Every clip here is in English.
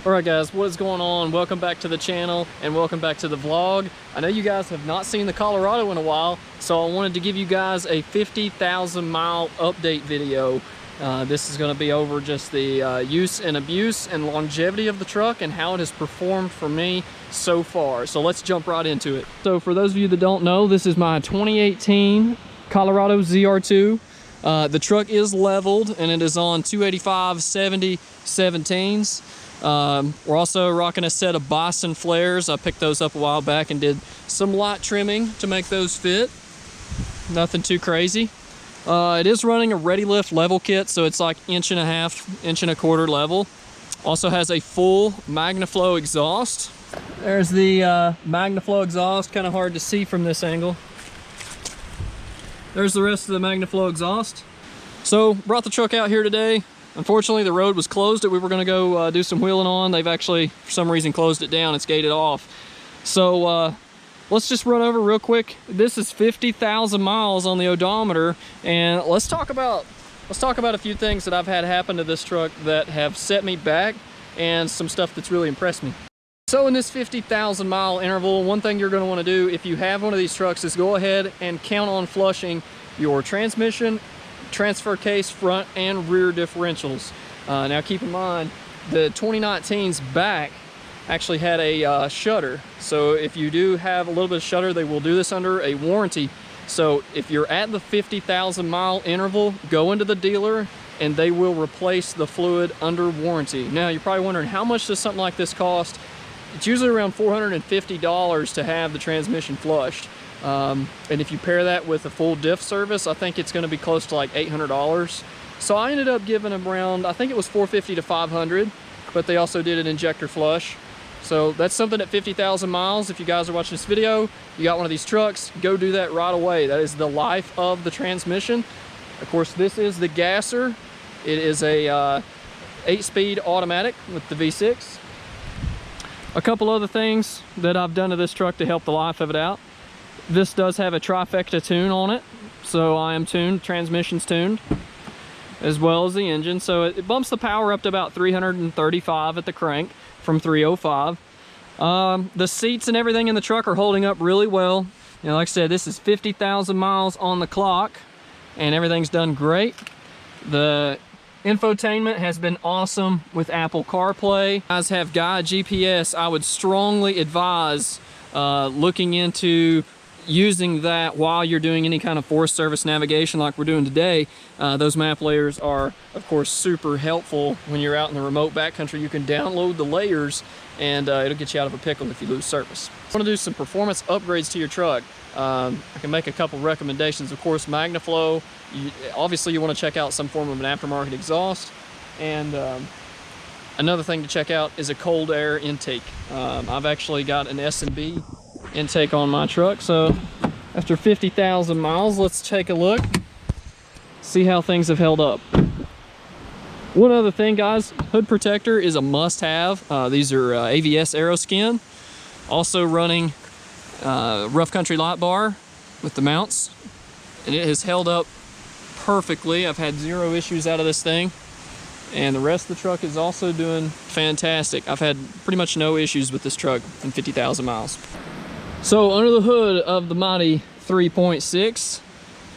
Alright guys, what is going on? Welcome back to the channel and welcome back to the vlog. I know you guys have not seen the Colorado in a while, so I wanted to give you guys a 50,000 mile update video. This is going to be over just the use and abuse and longevity of the truck and how it has performed for me so far. So let's jump right into it. So for those of you that don't know, this is my 2018 Colorado ZR2. The truck is leveled and it is on 285/70 17s. We're also rocking a set of Bison flares. I picked those up a while back and did some light trimming to make those fit. Nothing too crazy. It is running a Ready Lift level kit, so it's like 1.5 1.25 level. Also has a full MagnaFlow exhaust. There's the MagnaFlow exhaust, kind of hard to see from this angle. There's the rest of the MagnaFlow exhaust. So brought the truck out here today. Unfortunately, the road was closed that we were going to go do some wheeling on. They've actually, for some reason, closed it down. It's gated off. So let's just run over real quick. This is 50,000 miles on the odometer, and let's talk about a few things that I've had happen to this truck that have set me back, and some stuff that's really impressed me. So in this 50,000 mile interval, one thing you're going to want to do if you have one of these trucks is go ahead and count on flushing your transmission, transfer case, front and rear differentials. Now keep in mind the 2019's back actually had a shutter, so if you do have a little bit of shutter, they will do this under a warranty. So if you're at the 50,000 mile interval, go into the dealer and they will replace the fluid under warranty. Now you're probably wondering, how much does something like this cost? It's usually around $450 to have the transmission flushed. And if you pair that with a full diff service, I think it's going to be close to like $800. So I ended up giving them around, I think it was $450 to $500, but they also did an injector flush. So that's something at 50,000 miles. If you guys are watching this video, you got one of these trucks, go do that right away. That is the life of the transmission. Of course, this is the gasser. It is a 8-speed automatic with the V6. A couple other things that I've done to this truck to help the life of it out. This does have a trifecta tune on it, so I am tuned, transmission's tuned, as well as the engine. So it bumps the power up to about 335 at the crank from 305. The seats and everything in the truck are holding up really well. You know, like I said, this is 50,000 miles on the clock, and everything's done great. The infotainment has been awesome with Apple CarPlay. You guys have Guide GPS. I would strongly advise looking into using that while you're doing any kind of Forest Service navigation like we're doing today. Those map layers are, of course, super helpful when you're out in the remote backcountry. You can download the layers and it'll get you out of a pickle if you lose service. I want to do some performance upgrades to your truck. I can make a couple recommendations. Of course, MagnaFlow, obviously you want to check out some form of an aftermarket exhaust, and another thing to check out is a cold air intake. I've actually got an S&B intake on my truck, so after 50,000 miles, let's take a look, see how things have held up. One other thing, guys, hood protector is a must-have. These are AVS Aeroskin, also running rough country light bar with the mounts, and it has held up perfectly. I've had zero issues out of this thing, and the rest of the truck is also doing fantastic. I've had pretty much no issues with this truck in 50,000 miles. So under the hood of the mighty 3.6,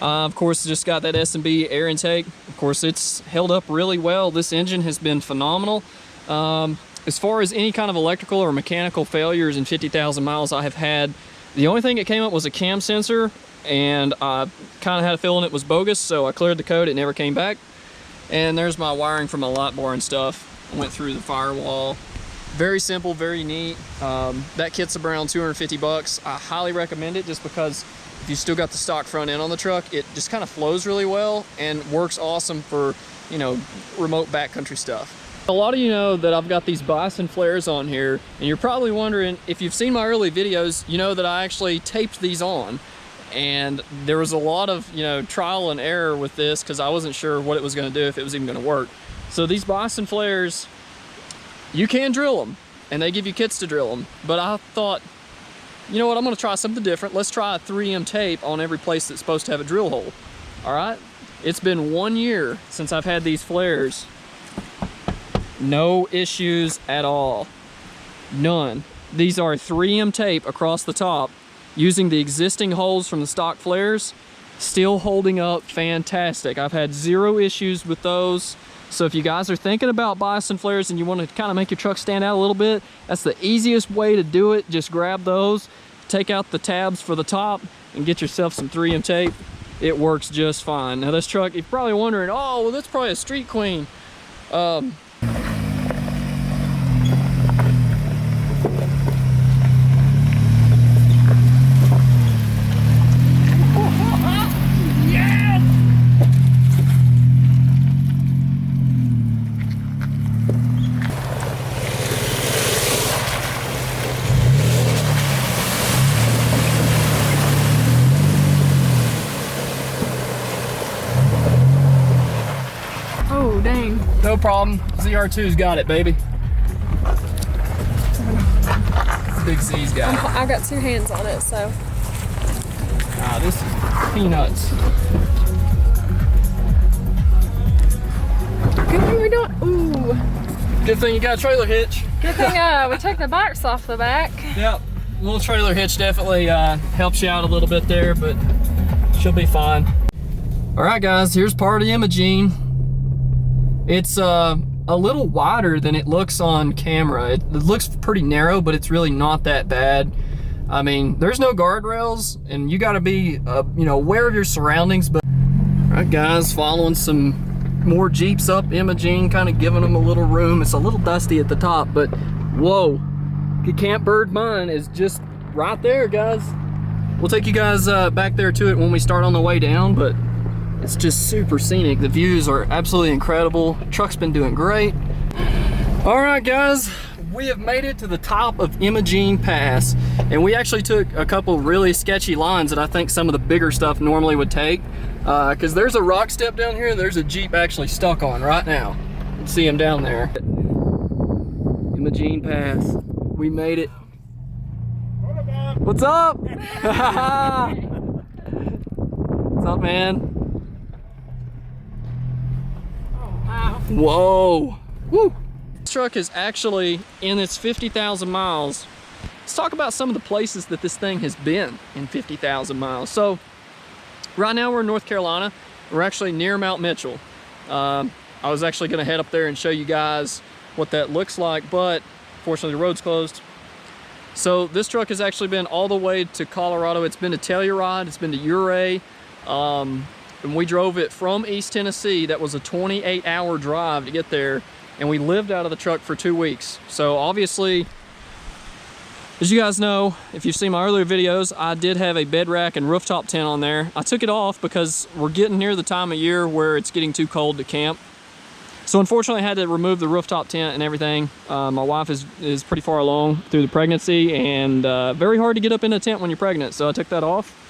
of course, just got that S&B air intake. Of course, it's held up really well. This engine has been phenomenal. As far as any kind of electrical or mechanical failures in 50,000 miles I have had, the only thing that came up was a cam sensor, and I kind of had a feeling it was bogus, so I cleared the code. It never came back. And there's my wiring for my light bar and stuff. I went through the firewall. Very simple, very neat. That kit's around 250 bucks. I highly recommend it just because if you still got the stock front end on the truck, it just kind of flows really well and works awesome for, you know, remote backcountry stuff. A lot of you know that I've got these Bison flares on here, and you're probably wondering, if you've seen my early videos, you know that I actually taped these on. And there was a lot of, you know, trial and error with this because I wasn't sure what it was going to do, if it was even going to work. So these Bison flares, you can drill them, and they give you kits to drill them. But I thought, you know what, I'm going to try something different. Let's try a 3M tape on every place that's supposed to have a drill hole. All right? It's been 1 year since I've had these flares. No issues at all. None. These are 3M tape across the top using the existing holes from the stock flares. Still holding up fantastic. I've had 0 issues with those. So if you guys are thinking about bias flares and you want to kind of make your truck stand out a little bit, that's the easiest way to do it. Just grab those, take out the tabs for the top, and get yourself some 3M tape. It works just fine. Now this truck, you're probably wondering, oh, well, that's probably a Street Queen. Oh, dang. No problem. ZR2's got it, baby. Big Z's got it. I got 2 hands on it, so. Ah, this is peanuts. Good thing we don't. Ooh. Good thing you got a trailer hitch. Good thing we took the box off the back. Yep. A little trailer hitch definitely helps you out a little bit there, but she'll be fine. All right, guys, here's part of Imogene. It's a little wider than it looks on camera. It looks pretty narrow, but it's really not that bad. I mean, there's no guardrails, and you got to be, you know, aware of your surroundings. But all right, guys, following some more Jeeps up Imogene, kind of giving them a little room. It's a little dusty at the top, but whoa, the Camp Bird Mine is just right there, guys. We'll take you guys back there to it when we start on the way down, but it's just super scenic. The views are absolutely incredible. Truck's been doing great. All right, guys, we have made it to the top of Imogene Pass, and we actually took a couple really sketchy lines that I think some of the bigger stuff normally would take, because there's a rock step down here. There's a Jeep actually stuck on right now. You can see him down there. Imogene Pass. We made it. What's up? What's up, man? Whoa. Woo. This truck is actually in its 50,000 miles. Let's talk about some of the places that this thing has been in 50,000 miles. So right now we're in North Carolina. We're actually near Mount Mitchell. I was actually going to head up there and show you guys what that looks like, but fortunately the road's closed. So this truck has actually been all the way to Colorado. It's been to Telluride, it's been to Ouray. And we drove it from East Tennessee. That was a 28-hour drive to get there, and we lived out of the truck for 2 weeks. So obviously, as you guys know, if you've seen my earlier videos, I did have a bed rack and rooftop tent on there. I took it off because we're getting near the time of year where it's getting too cold to camp. So unfortunately I had to remove the rooftop tent and everything. My wife is pretty far along through the pregnancy, and very hard to get up in a tent when you're pregnant, so I took that off.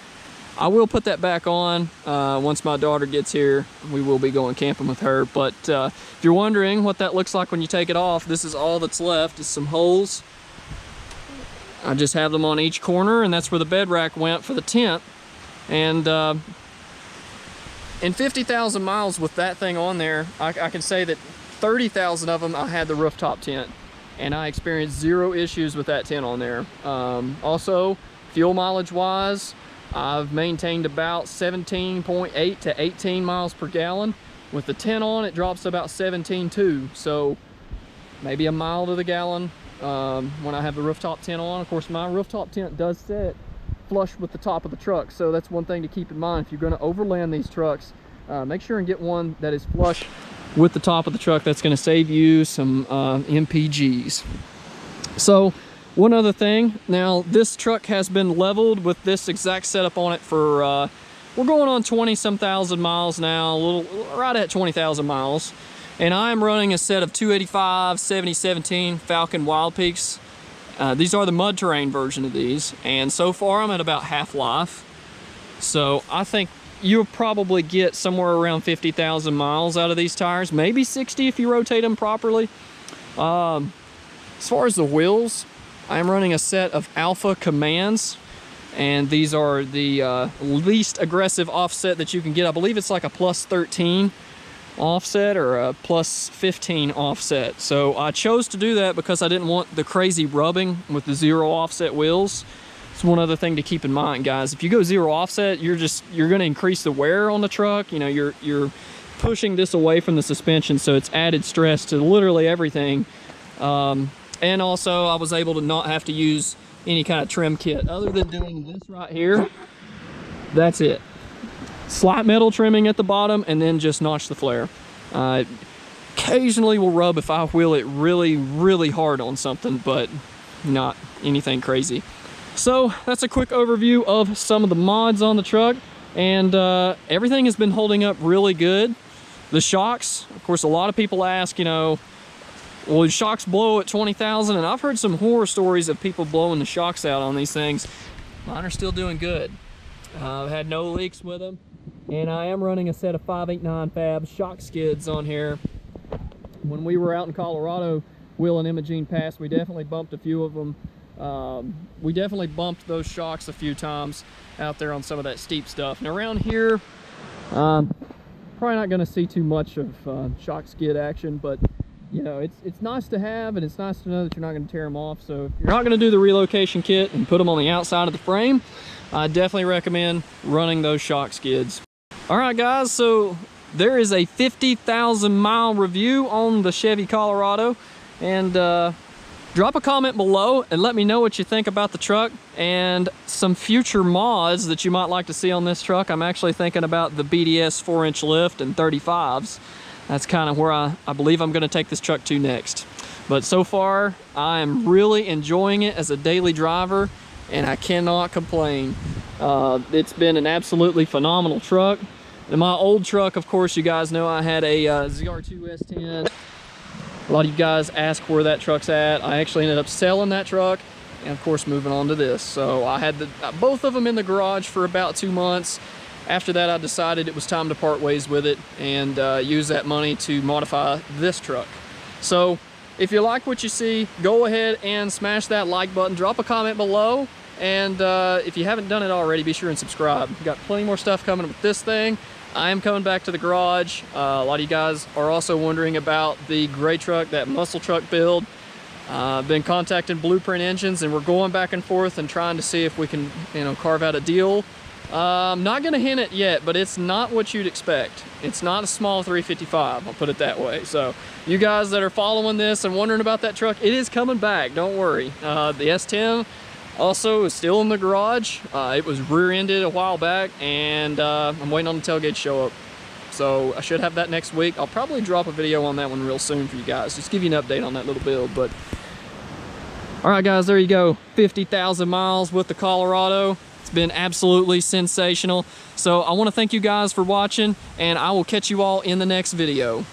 I will put that back on once my daughter gets here. We will be going camping with her. But if you're wondering what that looks like when you take it off, this is all that's left, is some holes. I just have them on each corner, and that's where the bed rack went for the tent. And in 50,000 miles with that thing on there, I can say that 30,000 of them I had the rooftop tent, and I experienced 0 issues with that tent on there. Also, fuel mileage wise, I've maintained about 17.8 to 18 miles per gallon. With the tent on, it drops to about 17.2, so maybe a mile to the gallon when I have the rooftop tent on. Of course, my rooftop tent does sit flush with the top of the truck, so that's one thing to keep in mind. If you're going to overland these trucks, make sure and get one that is flush with the top of the truck. That's going to save you some MPGs. So one other thing, now this truck has been leveled with this exact setup on it for we're going on 20-some thousand miles now, a little right at 20,000 miles, and I'm running a set of 285 7017 Falcon Wild Peaks. These are the mud terrain version of these, and so far I'm at about half life. So I think you'll probably get somewhere around 50,000 miles out of these tires, maybe 60 if you rotate them properly. As far as the wheels, I'm running a set of Alpha Commands, and these are the least aggressive offset that you can get. I believe it's like a plus 13. offset or a plus 15 offset. So I chose to do that because I didn't want the crazy rubbing with the 0 offset wheels. It's one other thing to keep in mind, guys. If you go 0 offset, you're going to increase the wear on the truck. You know, you're pushing this away from the suspension, so it's added stress to literally everything. And also I was able to not have to use any kind of trim kit other than doing this right here. That's it. Slight metal trimming at the bottom, and then just notch the flare. Occasionally will rub if I wheel it really, really hard on something, but not anything crazy. So that's a quick overview of some of the mods on the truck, and everything has been holding up really good. The shocks, of course, a lot of people ask, you know, well, the shocks blow at 20,000, and I've heard some horror stories of people blowing the shocks out on these things. Mine are still doing good. I've had no leaks with them. And I am running a set of 589 fab shock skids on here. When we were out in Colorado wheeling Imogene Pass, we definitely bumped a few of them. We definitely bumped those shocks a few times out there on some of that steep stuff. And around here, probably not going to see too much of shock skid action, but you know, it's nice to have, and it's nice to know that you're not going to tear them off. So if you're not going to do the relocation kit and put them on the outside of the frame, I definitely recommend running those shock skids. All right, guys, so there is a 50,000 mile review on the Chevy Colorado, and drop a comment below and let me know what you think about the truck and some future mods that you might like to see on this truck. I'm actually thinking about the BDS 4-inch lift and 35s. That's kind of where I believe I'm going to take this truck to next. But so far, I am really enjoying it as a daily driver, and I cannot complain. It's been an absolutely phenomenal truck. In my old truck, of course, you guys know I had a ZR2 S10. A lot of you guys ask where that truck's at. I actually ended up selling that truck and, of course, moving on to this. So I had both of them in the garage for about 2 months. After that, I decided it was time to part ways with it and use that money to modify this truck. So if you like what you see, go ahead and smash that like button, drop a comment below, and if you haven't done it already, be sure and subscribe. We've got plenty more stuff coming with this thing. I am coming back to the garage. A lot of you guys are also wondering about the gray truck, that muscle truck build. I've been contacting Blueprint Engines, and we're going back and forth and trying to see if we can, you know, carve out a deal. I'm not gonna hint it yet, but it's not what you'd expect. It's not a small 355, I'll put it that way. So you guys that are following this and wondering about that truck, it is coming back, don't worry. The S10 also is still in the garage. It was rear-ended a while back, and I'm waiting on the tailgate to show up. So I should have that next week. I'll probably drop a video on that one real soon for you guys. Just give you an update on that little build. But all right, guys, there you go. 50,000 miles with the Colorado. It's been absolutely sensational. So I want to thank you guys for watching, and I will catch you all in the next video.